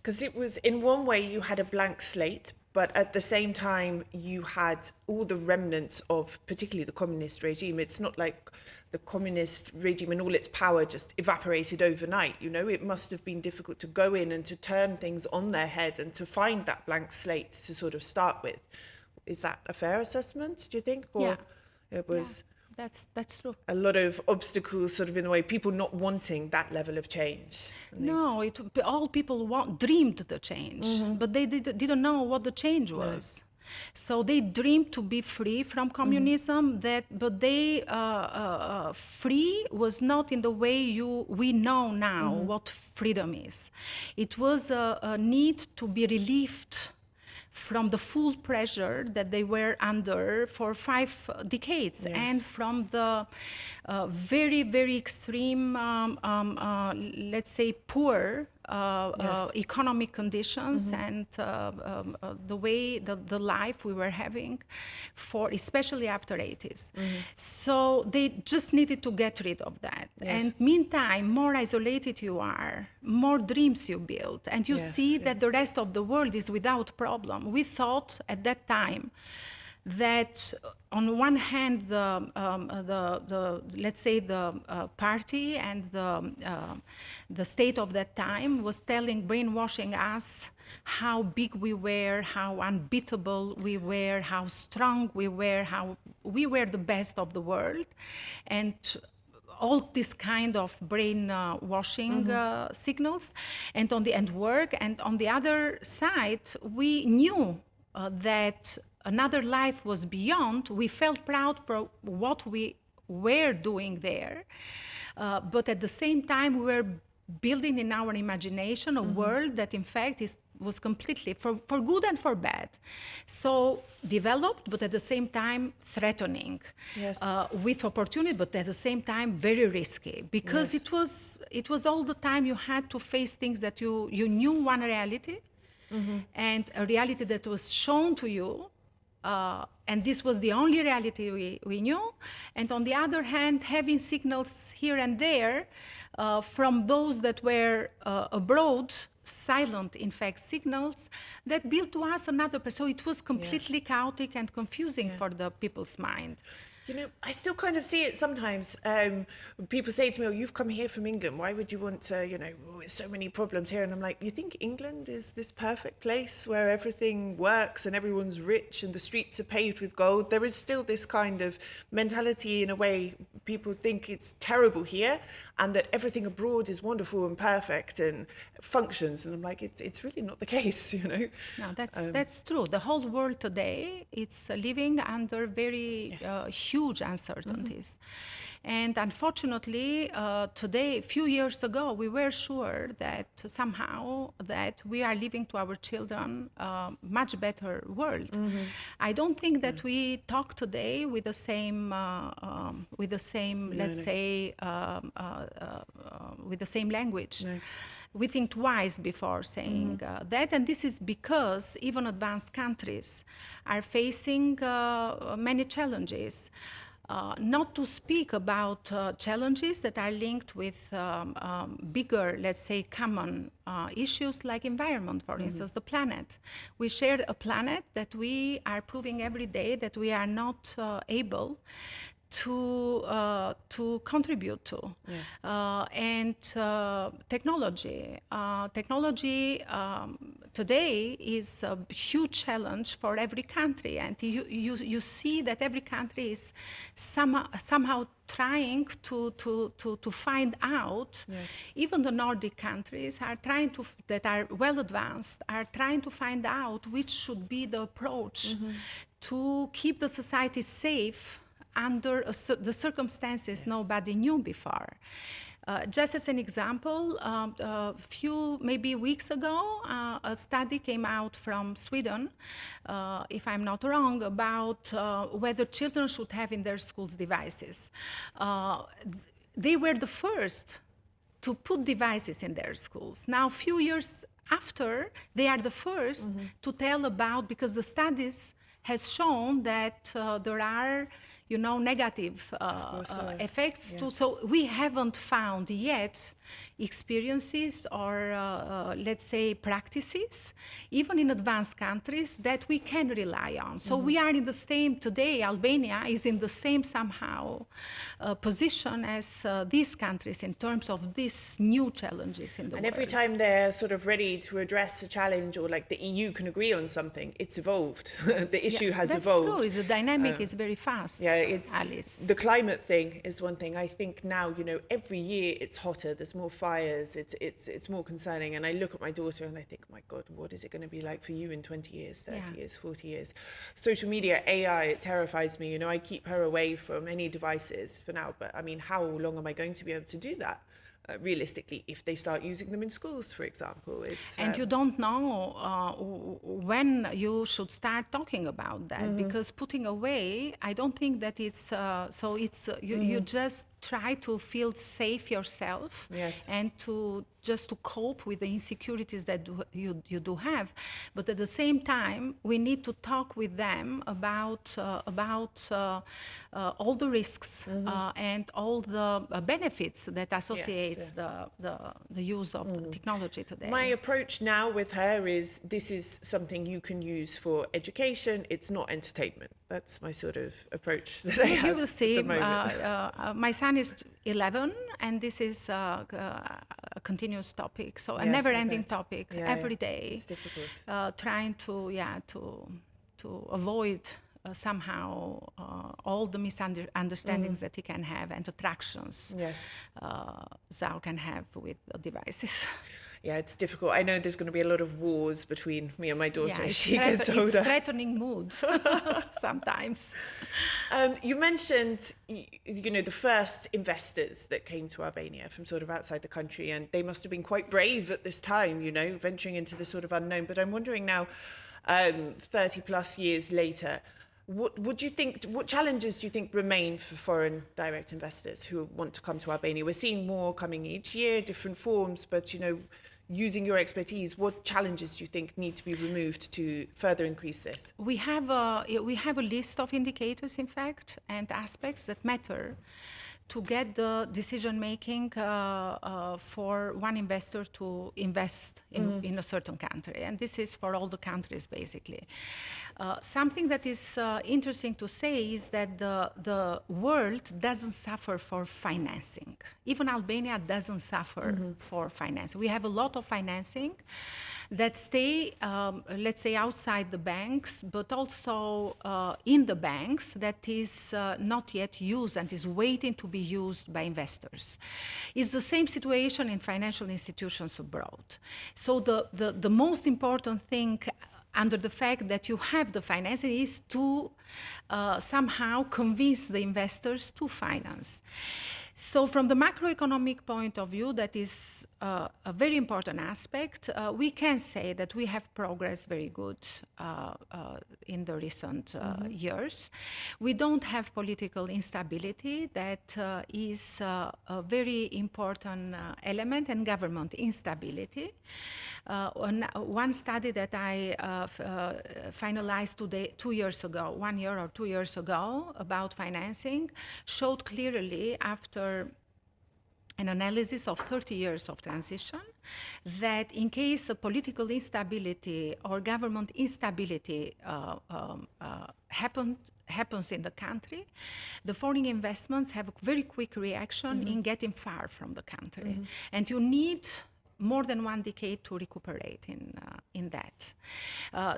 Because it was, in one way, you had a blank slate, but at the same time, you had all the remnants of particularly the communist regime. It's not like the communist regime and all its power just evaporated overnight. You know, it must have been difficult to go in and to turn things on their head and to find that blank slate to sort of start with. Is that a fair assessment, do you think? Or it was that's true. a lot of obstacles sort of in the way, people not wanting that level of change? No, all people dreamed the change, but they didn't know what the change was. So they dreamed to be free from communism, but they free was not in the way we know now what freedom is. It was a need to be relieved from the full pressure that they were under for 5 decades, and from the very, very extreme, let's say, poor economic conditions and the way the life we were having, especially after 80s. So they just needed to get rid of that. And meantime, more isolated you are, more dreams you build, and you see that the rest of the world is without problem. We thought at that time that on one hand, let's say the party and the state of that time was brainwashing us how big we were, how unbeatable we were, how strong we were, how we were the best of the world, and all this kind of brainwashing signals, and work. And on the other side, we knew that another life was beyond. We felt proud for what we were doing there, but at the same time we were building in our imagination a world that in fact was completely, for good and for bad, so developed, but at the same time threatening, with opportunity, but at the same time very risky, because it was all the time you had to face things that you knew one reality, and a reality that was shown to you, and this was the only reality we knew. And on the other hand, having signals here and there from those that were abroad, silent, in fact, signals that built to us another person. So it was completely chaotic and confusing for the people's mind. You know, I still kind of see it sometimes. People say to me, oh, you've come here from England. Why would you want to, there's so many problems here. And I'm like, you think England is this perfect place where everything works and everyone's rich and the streets are paved with gold? There is still this kind of mentality, in a way, people think it's terrible here and that everything abroad is wonderful and perfect and functions. And I'm like, it's really not the case, No, that's true. The whole world today, it's living under very huge uncertainties. And unfortunately, today, a few years ago, we were sure that somehow that we are leaving to our children a much better world. I don't think that we talk today with the same, let's say, with the same language. No. We think twice before saying that, and this is because even advanced countries are facing many challenges. Not to speak about challenges that are linked with bigger, let's say, common issues like environment, for instance, the planet. We share a planet that we are proving every day that we are not able to contribute to. And technology. Technology today is a huge challenge for every country, and you see that every country is somehow trying to find out. Even the Nordic countries are trying that are well advanced, are trying to find out which should be the approach to keep the society safe under the circumstances nobody knew before. Just as an example, a few maybe weeks ago, a study came out from Sweden, if I'm not wrong, about whether children should have in their schools devices. They were the first to put devices in their schools. Now, a few years after, they are the first to tell about, because the studies has shown that there are negative effects too. So we haven't found yet experiences or, let's say, practices, even in advanced countries, that we can rely on. So we are in the same, today, Albania is in the same somehow position as these countries in terms of these new challenges in the world. And every time they're sort of ready to address a challenge, or like the EU can agree on something, it's evolved. The issue has evolved. That's true. The dynamic is very fast. Yeah, it's Alice. the climate thing is one thing. I think now, you know, every year it's hotter. There's more fires. It's more concerning. And I look at my daughter and I think, my God, what is it going to be like for you in 20 years, 30 years, 40 years? Social media, AI, it terrifies me. You know, I keep her away from any devices for now. But I mean, how long am I going to be able to do that? Realistically, if they start using them in schools, for example. And you don't know when you should start talking about that, because putting away, I don't think that it's, you just try to feel safe yourself. Yes. And to just to cope with the insecurities that you do have. But at the same time, we need to talk with them about all the risks and all the benefits that associates the use of the technology today. My approach now with her is, this is something you can use for education. It's not entertainment. That's my sort of approach that I have. You will see. At the moment. My son is 11, and this is a continuous topic, so a never-ending topic every day. It's difficult. Trying to avoid somehow all the misunderstandings that he can have and attractions Zao can have with devices. Yeah, it's difficult. I know there's going to be a lot of wars between me and my daughter as she gets it's older. threatening mood sometimes. You mentioned, you know, the first investors that came to Albania from sort of outside the country, and they must have been quite brave at this time, you know, venturing into the sort of unknown. But I'm wondering now, 30 plus years later, what challenges do you think remain for foreign direct investors who want to come to Albania? We're seeing more coming each year, different forms, but, you know, using your expertise, what challenges do you think need to be removed to further increase this? We have a list of indicators, in fact, and aspects that matter to get the decision-making for one investor to invest in a certain country. And this is for all the countries, basically. Something that is interesting to say is that the world doesn't suffer for financing. Even Albania doesn't suffer for financing. We have a lot of financing that stay, let's say, outside the banks, but also in the banks that is not yet used and is waiting to be used by investors. It's the same situation in financial institutions abroad. So the most important thing under the fact that you have the financing is to somehow convince the investors to finance. So from the macroeconomic point of view, that is a very important aspect. We can say that we have progressed very good in the recent years. We don't have political instability. That is a very important element, and government instability. One study that I finalized 2 years ago, 1 year or 2 years ago, about financing, showed clearly after an analysis of 30 years of transition that in case of political instability or government instability happens in the country, the foreign investments have a very quick reaction in getting far from the country. And you need more than 1 decade to recuperate in that.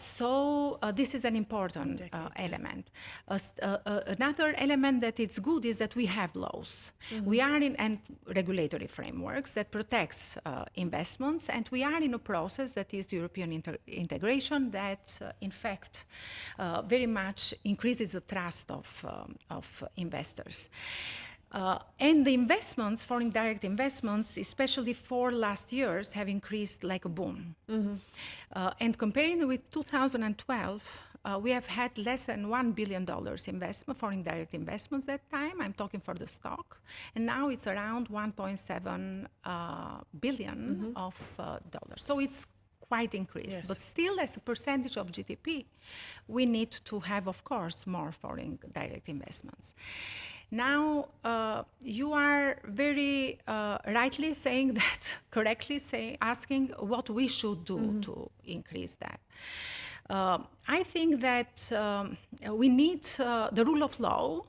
So this is an important element. Another element that is good is that we have laws. We are in and regulatory frameworks that protects investments, and we are in a process that is European integration that, in fact, very much increases the trust of investors. And the investments, foreign direct investments, especially for last years, have increased like a boom. And comparing with 2012, we have had less than $1 billion investment, foreign direct investments that time. I'm talking for the stock. And now it's around 1.7 billion of dollars. So it's quite increased. But still, as a percentage of GDP, we need to have, of course, more foreign direct investments. Now, you are very rightly saying that, correctly asking what we should do to increase that. I think that we need the rule of law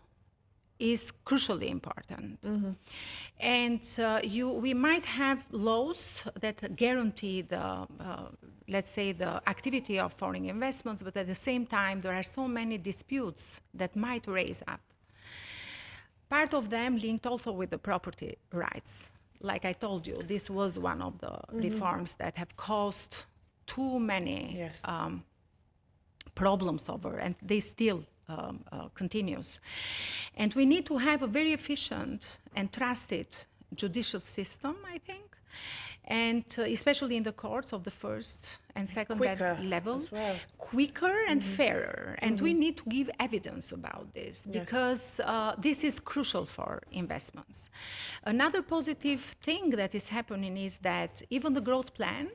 is crucially important. And we might have laws that guarantee the, let's say, the activity of foreign investments, but at the same time, there are so many disputes that might raise up. Part of them linked also with the property rights. Like I told you, this was one of the reforms that have caused too many problems over, and they still continues. And we need to have a very efficient and trusted judicial system, I think, and especially in the courts of the first and second level, as well. Quicker and fairer. And we need to give evidence about this because this is crucial for investments. Another positive thing that is happening is that even the growth plan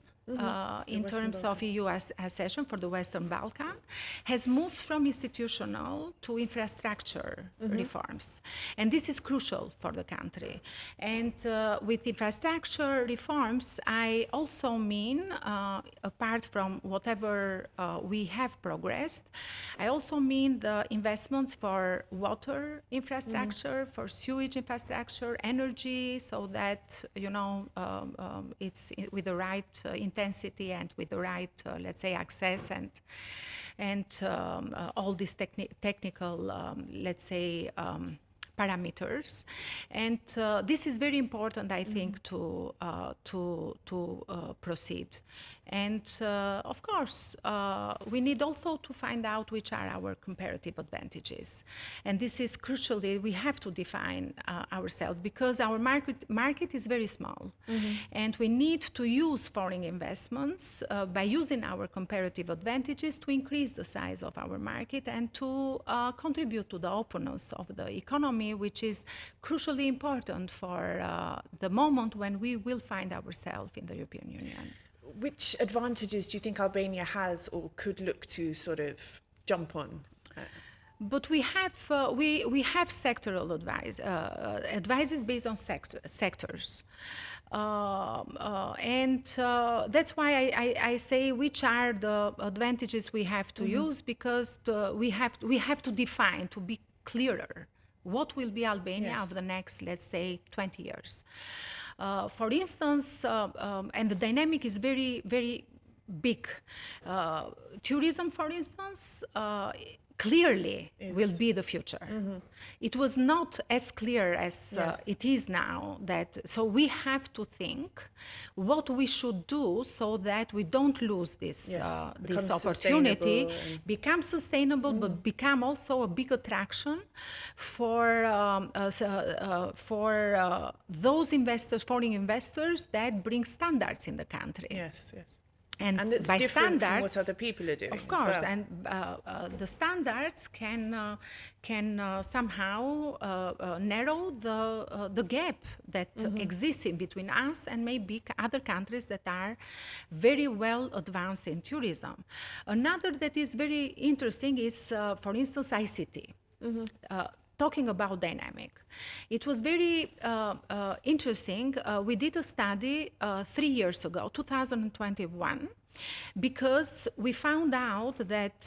in terms of EU accession for the Western Balkan has moved from institutional to infrastructure reforms. And this is crucial for the country. And with infrastructure reforms, I also mean, apart from whatever we have progressed, I also mean the investments for water infrastructure, for sewage infrastructure, energy, so that, you know, it's with the right intensity and with the right, let's say, access and all these technical, let's say, parameters. And this is very important, I think, to proceed. And of course, we need also to find out which are our comparative advantages. And this is crucially, we have to define ourselves because our market is very small. And we need to use foreign investments by using our comparative advantages to increase the size of our market and to contribute to the openness of the economy, which is crucially important for the moment when we will find ourselves in the European Union. Which advantages do you think Albania has or could look to sort of jump on? But we have sectoral advices based on sectors. And that's why I say which are the advantages we have to use, because we have to define, to be clearer, what will be Albania of the next, let's say, 20 years. For instance, and the dynamic is very, very big. Tourism, for instance, clearly will be the future. It was not as clear as it is now. So we have to think what we should do so that we don't lose this opportunity, become sustainable, but become also a big attraction for those investors, foreign investors that bring standards in the country. Yes, yes. And it's by different standards, from what other people are doing. Of course, well. and the standards can somehow narrow the gap that exists in between us and maybe other countries that are very well advanced in tourism. Another that is very interesting is, for instance, ICT. Talking about dynamic. It was very interesting. We did a study 3 years ago, 2021, because we found out that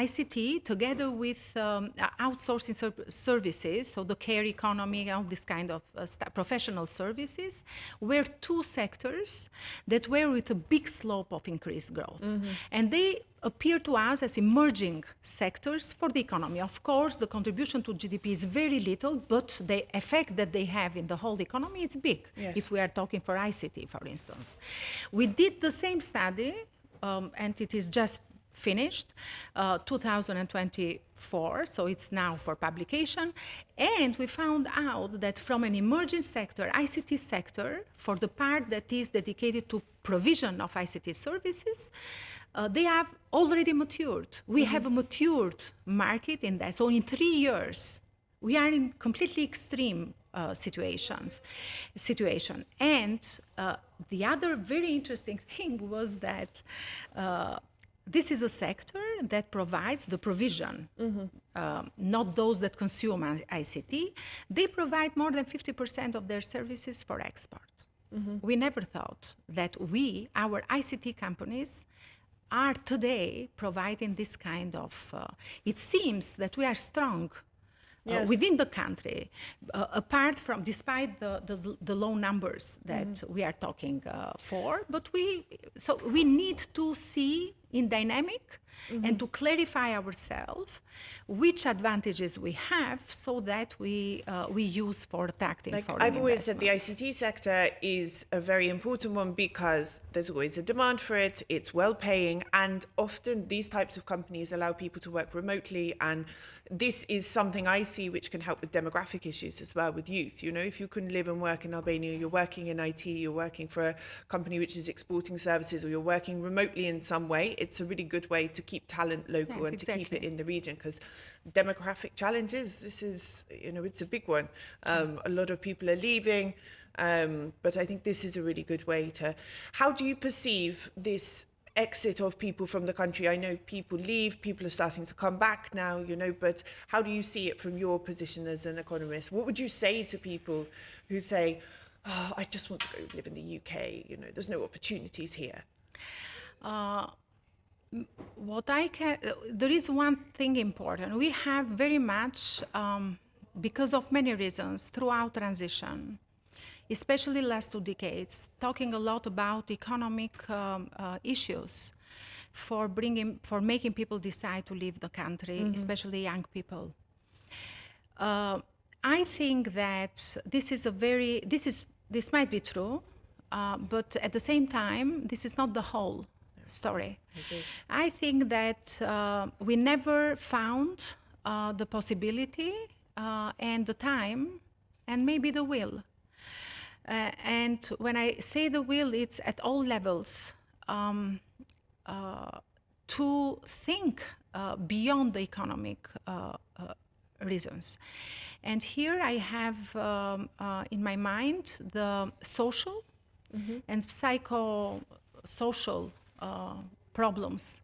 ICT, together with outsourcing services, so the care economy, all this kind of professional services, were two sectors that were with a big slope of increased growth. And they appear to us as emerging sectors for the economy. Of course, the contribution to GDP is very little, but the effect that they have in the whole economy is big, if we are talking for ICT, for instance. We did the same study, and it is just finished, 2024, so it's now for publication, and we found out that from an emerging sector, ICT sector, for the part that is dedicated to provision of ICT services, they have already matured. We have a matured market in that. So in 3 years, we are in completely extreme situation. And the other very interesting thing was that this is a sector that provides the provision, not those that consume ICT. They provide more than 50% of their services for export. We never thought that our ICT companies, are today providing this kind of. It seems that we are strong. Yes. Within the country, despite the low numbers that we are talking for, but we need to see in dynamic and to clarify ourselves which advantages we have so that we use for attracting foreign I've always said the investment. ICT sector is a very important one because there's always a demand for it, it's well paying, and often these types of companies allow people to work remotely, and this is something I see which can help with demographic issues as well with youth. You know, if you can live and work in Albania, you're working in IT, you're working for a company which is exporting services, or you're working remotely in some way, it's a really good way to keep talent local Yes, and to keep it exactly. in the region, because demographic challenges, this is, you know, it's a big one. A lot of people are leaving, but I think this is a really good way to. How do you perceive this exit of people from the country? I know people leave, people are starting to come back now, you know, but how do you see it from your position as an economist? What would you say to people who say, oh, I just want to go live in the UK, you know, there's no opportunities here? There is one thing important. We have very much, because of many reasons, throughout transition, especially last 2 decades, talking a lot about economic issues for making people decide to leave the country, especially young people. I think that this might be true, but at the same time, this is not the whole story. I think that we never found the possibility and the time and maybe the will. And when I say the will, it's at all levels to think beyond the economic reasons. And here I have in my mind the social and psychosocial problems